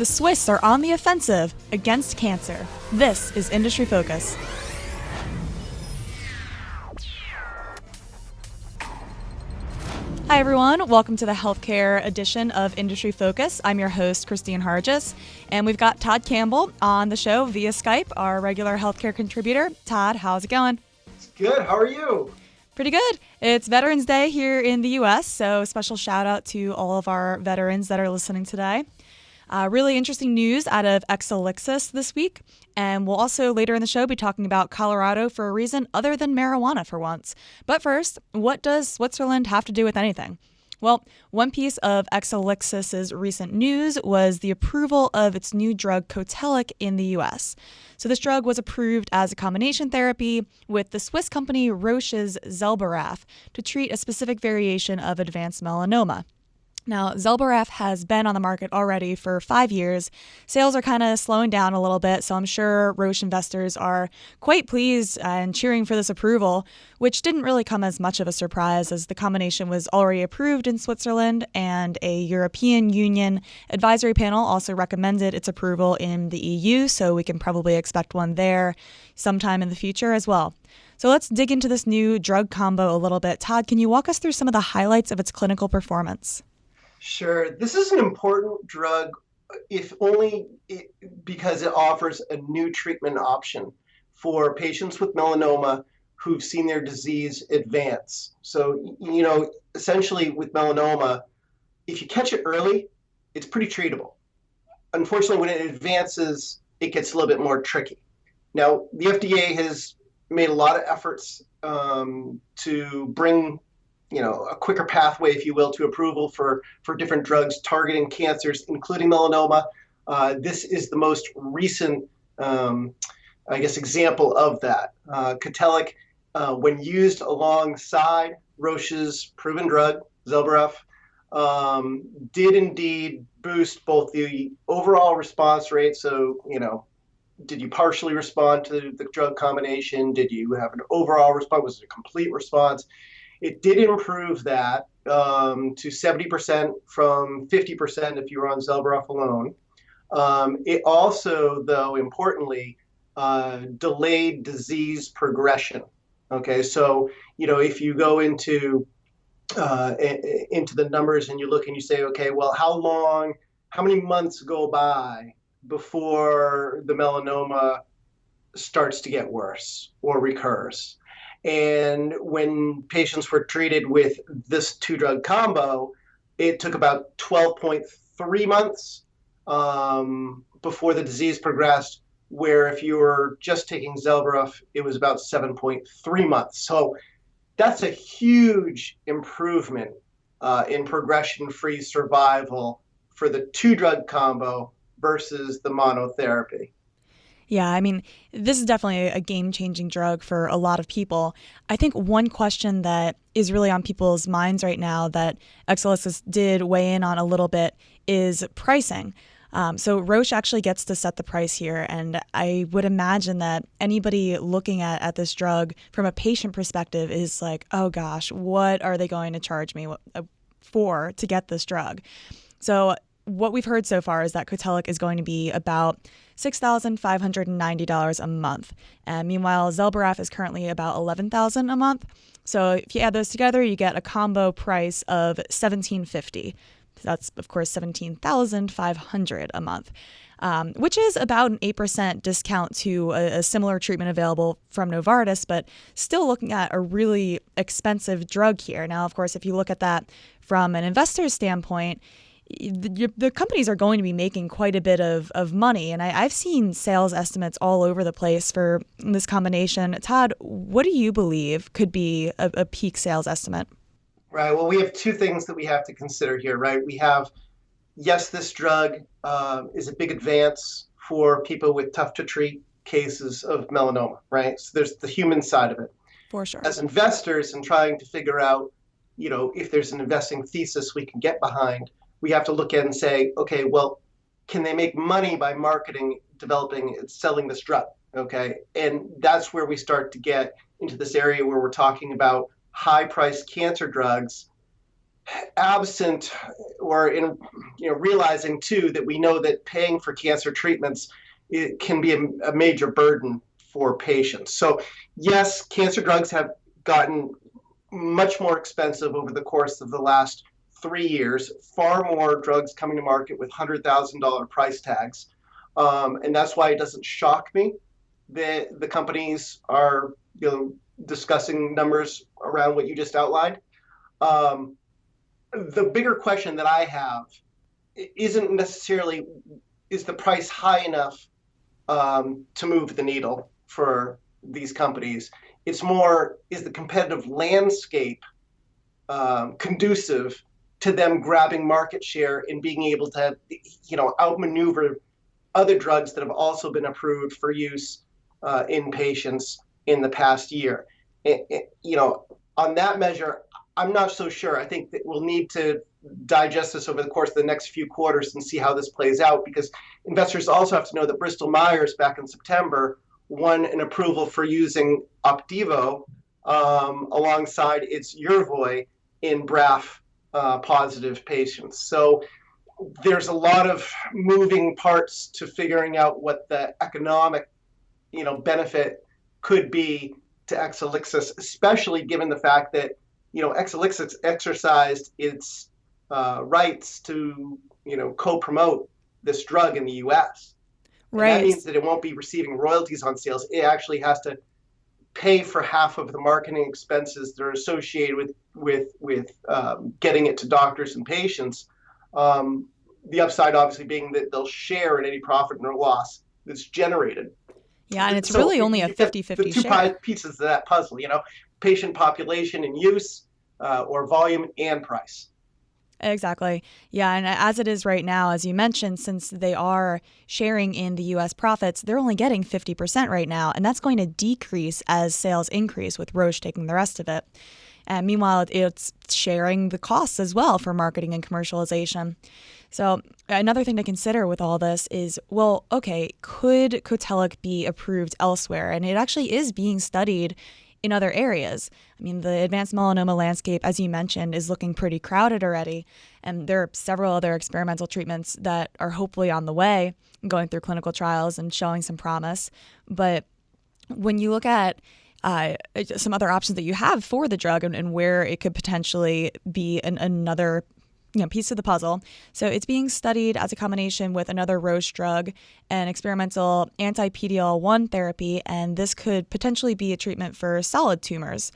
The Swiss are on the offensive against cancer. This is Industry Focus. Hi everyone, welcome to the healthcare edition of Industry Focus. I'm your host, Christine Hargis, and we've got Todd Campbell on the show via Skype, our regular healthcare contributor. Todd, how's it going? It's good. How are you? Pretty good. It's Veterans Day here in the U.S., so special shout out to all of our veterans that are listening today. Really interesting news out of Exelixis this week, and we'll also later in the show be talking about Colorado for a reason other than marijuana for once. But first, what does Switzerland have to do with anything? Well, one piece of Exelixis' recent news was the approval of its new drug Cotellic in the U.S. So this drug was approved as a combination therapy with the Swiss company Roche's Zelboraf to treat a specific variation of advanced melanoma. Now, Zelboraf has been on the market already for 5 years. Sales are kind of slowing down a little bit, so I'm sure Roche investors are quite pleased and cheering for this approval, which didn't really come as much of a surprise as the combination was already approved in Switzerland, and a European Union advisory panel also recommended its approval in the EU, so we can probably expect one there sometime in the future as well. So let's dig into this new drug combo a little bit. Todd, can you walk us through some of the highlights of its clinical performance? Sure. This is an important drug, if only because it offers a new treatment option for patients with melanoma who've seen their disease advance. So, essentially with melanoma, if you catch it early, it's pretty treatable. Unfortunately, when it advances, it gets a little bit more tricky. Now, the FDA has made a lot of efforts to bring a quicker pathway, if you will, to approval for different drugs targeting cancers, including melanoma. This is the most recent, example of that. Cotellic, when used alongside Roche's proven drug, Zelboraf, did indeed boost both the overall response rate. So, did you partially respond to the drug combination? Did you have an overall response? Was it a complete response? It did improve that to 70% from 50% if you were on Zelboraf alone. It also, though, importantly, delayed disease progression. Okay, so if you go into the numbers and you look and you say, okay, well, how many months go by before the melanoma starts to get worse or recurs? And when patients were treated with this two-drug combo, it took about 12.3 months before the disease progressed, where if you were just taking Zelboraf, it was about 7.3 months. So that's a huge improvement in progression-free survival for the two-drug combo versus the monotherapy. Yeah, I mean, this is definitely a game-changing drug for a lot of people. I think one question that is really on people's minds right now that Exelixis did weigh in on a little bit is pricing. So Roche actually gets to set the price here, and I would imagine that anybody looking at this drug from a patient perspective is like, oh gosh, what are they going to charge me for to get this drug? So what we've heard so far is that Cotellic is going to be about $6,590 a month. And meanwhile, Zelboraf is currently about $11,000 a month. So if you add those together, you get a combo price of $1,750. That's, of course, $17,500 a month, which is about an 8% discount to a similar treatment available from Novartis, but still looking at a really expensive drug here. Now, of course, if you look at that from an investor's standpoint, the companies are going to be making quite a bit of money. And I've seen sales estimates all over the place for this combination. Todd, what do you believe could be a peak sales estimate? Right. Well, we have two things that we have to consider here, right? We have, yes, this drug is a big advance for people with tough to treat cases of melanoma, right? So there's the human side of it. For sure. As investors and trying to figure out, if there's an investing thesis we can get behind, we have to look at and say, okay, well, can they make money by marketing, developing, and selling this drug? Okay. And that's where we start to get into this area where we're talking about high-priced cancer drugs absent or in realizing too that we know that paying for cancer treatments, it can be a major burden for patients. So yes, cancer drugs have gotten much more expensive over the course of the last 3 years. Far more drugs coming to market with $100,000 price tags, and that's why it doesn't shock me that the companies are discussing numbers around what you just outlined. Um, the bigger question that I have isn't necessarily is the price high enough to move the needle for these companies. It's more, is the competitive landscape conducive to them grabbing market share and being able to, outmaneuver other drugs that have also been approved for use in patients in the past year. On that measure, I'm not so sure. I think that we'll need to digest this over the course of the next few quarters and see how this plays out, because investors also have to know that Bristol Myers back in September won an approval for using Opdivo alongside its Yervoy in BRAF positive patients. So there's a lot of moving parts to figuring out what the economic benefit could be to Exelixis, especially given the fact that Exelixis exercised its rights to co-promote this drug in the U.S. And that Right. means that it won't be receiving royalties on sales. It actually has to pay for half of the marketing expenses that are associated with getting it to doctors and patients. The upside, obviously, being that they'll share in any profit or loss that's generated. Yeah, and it's So really only a you get the 50-50 two share. pieces of that puzzle, patient population and use, or volume and price. Exactly. Yeah. And as it is right now, as you mentioned, since they are sharing in the US profits, they're only getting 50% right now. And that's going to decrease as sales increase, with Roche taking the rest of it. And meanwhile, it's sharing the costs as well for marketing and commercialization. So another thing to consider with all this is, well, okay, could Cotellic be approved elsewhere? And it actually is being studied in other areas. I mean, the advanced melanoma landscape, as you mentioned, is looking pretty crowded already. And there are several other experimental treatments that are hopefully on the way, going through clinical trials and showing some promise. But when you look at some other options that you have for the drug and where it could potentially be another piece of the puzzle. So it's being studied as a combination with another Roche drug, an experimental anti-PD-L1 therapy, and this could potentially be a treatment for solid tumors.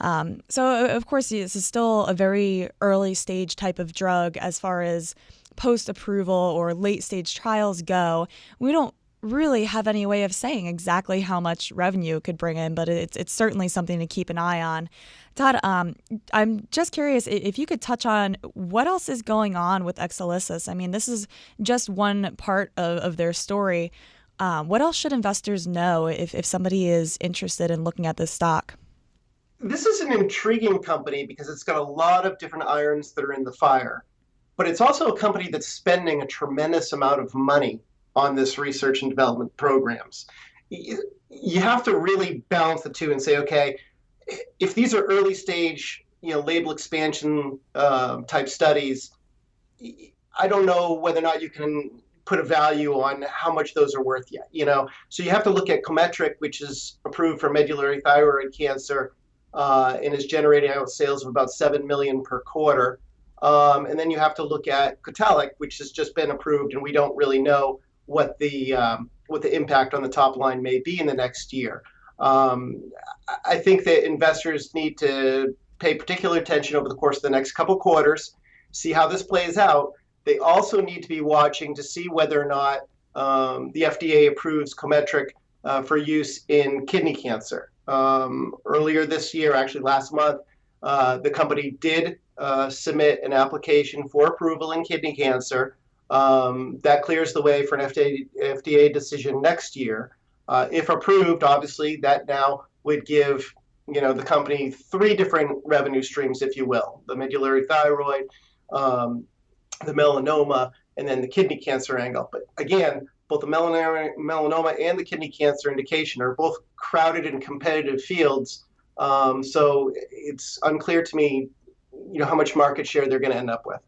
So of course, this is still a very early stage type of drug as far as post-approval or late stage trials go. We don't really have any way of saying exactly how much revenue it could bring in, but it's certainly something to keep an eye on. Todd, I'm just curious if you could touch on what else is going on with Exelixis. I mean, this is just one part of their story. What else should investors know if somebody is interested in looking at this stock? This is an intriguing company because it's got a lot of different irons that are in the fire, but it's also a company that's spending a tremendous amount of money on this research and development programs. You have to really balance the two and say, okay, if these are early stage, label expansion type studies, I don't know whether or not you can put a value on how much those are worth yet. So you have to look at Cometriq, which is approved for medullary thyroid cancer and is generating out sales of about 7 million per quarter. And then you have to look at Cotellic, which has just been approved, and we don't really know what the impact on the top line may be in the next year. I think that investors need to pay particular attention over the course of the next couple quarters, see how this plays out. They also need to be watching to see whether or not the FDA approves Cometriq for use in kidney cancer. Earlier this year, actually last month, the company did submit an application for approval in kidney cancer. That clears the way for an FDA decision next year. If approved, obviously, that now would give the company 3 different revenue streams, if you will: the medullary thyroid, the melanoma, and then the kidney cancer angle. But again, both the melanoma and the kidney cancer indication are both crowded and competitive fields. So it's unclear to me how much market share they're going to end up with.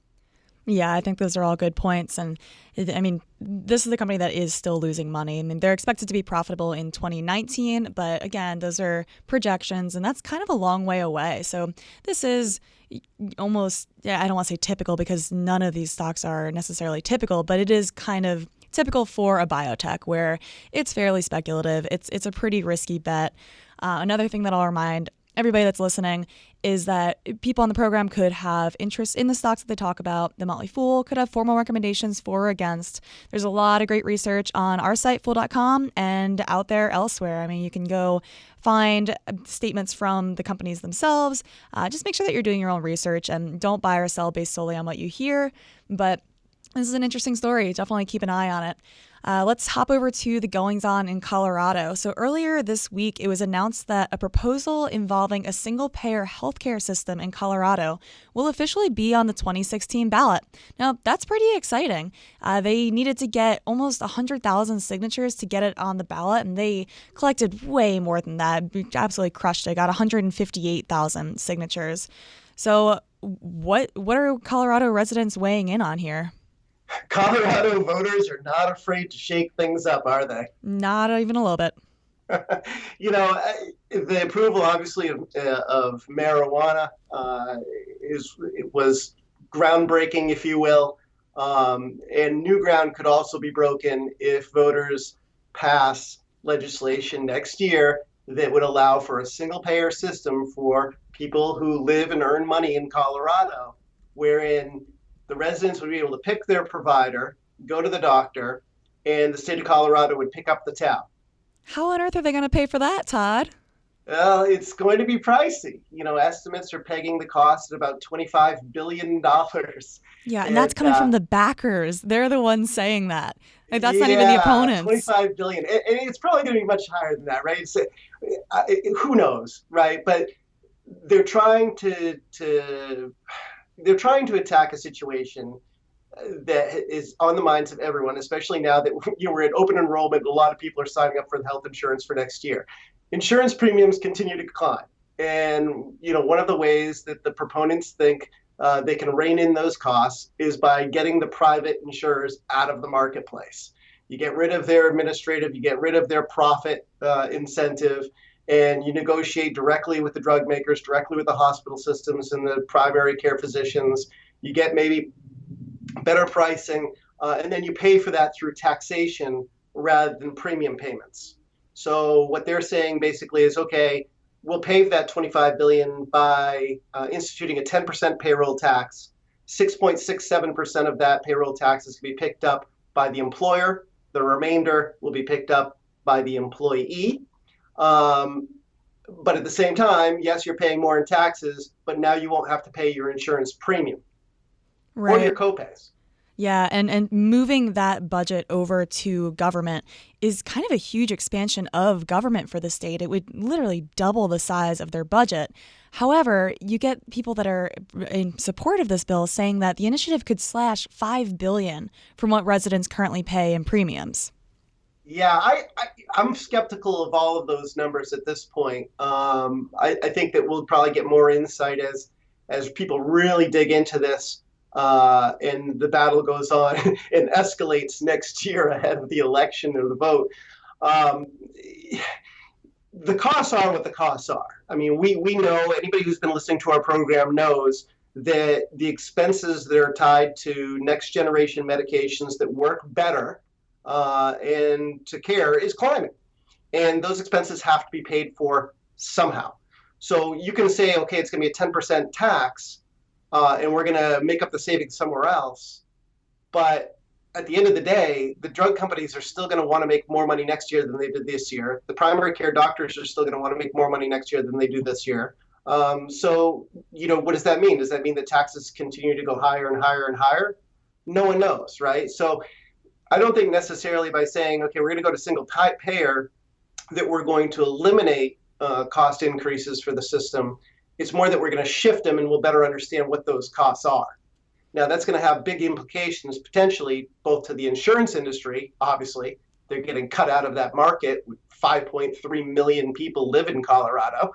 Yeah, I think those are all good points. And I mean, this is the company that is still losing money. I mean, they're expected to be profitable in 2019, but again, those are projections, and that's kind of a long way away. So this is almost, I don't want to say typical because none of these stocks are necessarily typical, but it is kind of typical for a biotech where it's fairly speculative. It's a pretty risky bet. Another thing that I'll remind everybody that's listening is that people on the program could have interest in the stocks that they talk about. The Motley Fool could have formal recommendations for or against. There's a lot of great research on our site, fool.com, and out there elsewhere. I mean, you can go find statements from the companies themselves. Just make sure that you're doing your own research and don't buy or sell based solely on what you hear. But this is an interesting story. Definitely keep an eye on it. Let's hop over to the goings-on in Colorado. So earlier this week, it was announced that a proposal involving a single-payer healthcare system in Colorado will officially be on the 2016 ballot. Now, that's pretty exciting. They needed to get almost 100,000 signatures to get it on the ballot, and they collected way more than that. Absolutely crushed it. Got 158,000 signatures. So what are Colorado residents weighing in on here? Colorado voters are not afraid to shake things up, are they? Not even a little bit. The approval, obviously, of marijuana was groundbreaking, if you will, and new ground could also be broken if voters pass legislation next year that would allow for a single-payer system for people who live and earn money in Colorado, wherein the residents would be able to pick their provider, go to the doctor, and the state of Colorado would pick up the tab. How on earth are they going to pay for that, Todd? Well, it's going to be pricey. Estimates are pegging the cost at about $25 billion. Yeah, and that's coming from the backers. They're the ones saying that. Like, that's not even the opponents. $25 billion. And it's probably going to be much higher than that, right? Who knows, right? But they're trying to attack a situation that is on the minds of everyone, especially now that we're at open enrollment. A lot of people are signing up for the health insurance for next year. Insurance premiums continue to climb. And, one of the ways that the proponents think they can rein in those costs is by getting the private insurers out of the marketplace. You get rid of their administrative, you get rid of their profit incentive, and you negotiate directly with the drug makers, directly with the hospital systems and the primary care physicians. You get maybe better pricing, and then you pay for that through taxation rather than premium payments. So what they're saying basically is, okay, we'll pay for that $25 billion by instituting a 10% payroll tax. 6.67% of that payroll tax is going to be picked up by the employer. The remainder will be picked up by the employee. But at the same time, yes, you're paying more in taxes, but now you won't have to pay your insurance premium or your copays. Yeah, and moving that budget over to government is kind of a huge expansion of government for the state. It would literally double the size of their budget. However, you get people that are in support of this bill saying that the initiative could slash $5 billion from what residents currently pay in premiums. Yeah, I'm skeptical of all of those numbers at this point. I think that we'll probably get more insight as people really dig into this. And the battle goes on and escalates next year ahead of the election or the vote. The costs are what the costs are. I mean, we know, anybody who's been listening to our program knows that the expenses that are tied to next generation medications that work better and to care is climbing. And those expenses have to be paid for somehow. So you can say, okay, it's going to be a 10% tax. And we're going to make up the savings somewhere else. But at the end of the day, the drug companies are still going to want to make more money next year than they did this year. The primary care doctors are still going to want to make more money next year than they do this year. So, what does that mean? Does that mean that taxes continue to go higher and higher and higher? No one knows, right? So I don't think necessarily by saying, okay, we're going to go to single type payer that we're going to eliminate cost increases for the system. It's more that we're going to shift them and we'll better understand what those costs are. Now, that's going to have big implications potentially both to the insurance industry. Obviously, they're getting cut out of that market. 5.3 million people live in Colorado.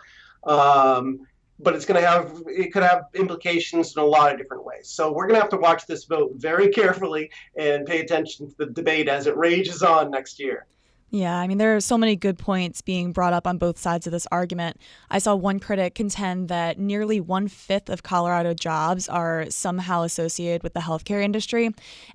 but it could have implications in a lot of different ways. So we're going to have to watch this vote very carefully and pay attention to the debate as it rages on next year. Yeah, I mean, there are so many good points being brought up on both sides of this argument. I saw one critic contend that nearly 1/5 of Colorado jobs are somehow associated with the healthcare industry.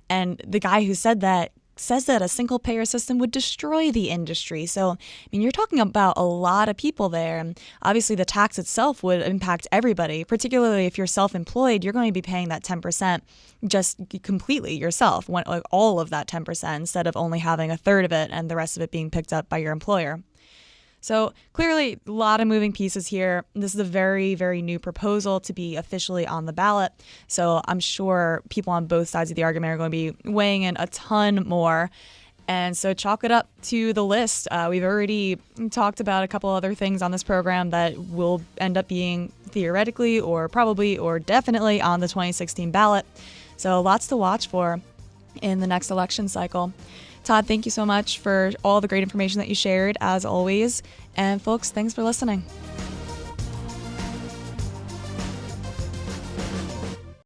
And the guy who said that says that a single payer system would destroy the industry. So, I mean, you're talking about a lot of people there. And obviously, the tax itself would impact everybody, particularly if you're self-employed, you're going to be paying that 10% just completely yourself, like all of that 10% instead of only having a third of it and the rest of it being picked up by your employer. So clearly, a lot of moving pieces here. This is a very, very new proposal to be officially on the ballot. So I'm sure people on both sides of the argument are going to be weighing in a ton more. And so chalk it up to the list. We've already talked about a couple other things on this program that will end up being theoretically or probably or definitely on the 2016 ballot. So lots to watch for in the next election cycle. Todd, thank you so much for all the great information that you shared, as always. And folks, thanks for listening.